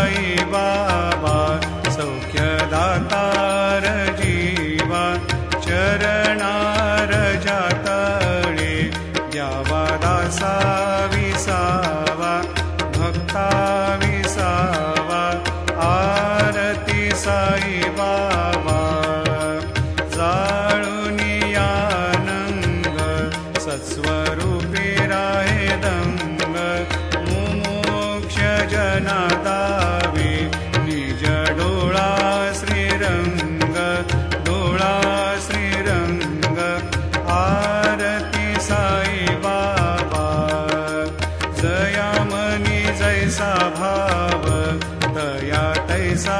साई बाबा सौख्यदातार जीवा चरणार जातळे द्यावा दासा विसावा भक्ता विसावा आरती साई बाबा जाळूनी आनंद सत्स्वरूपी राहे दंग मुमोक्ष जना दावे निज डोळा श्रीरंग डोळा श्रीरंग आरती साई बाबा जया मनी जैसा भाव दया तैसा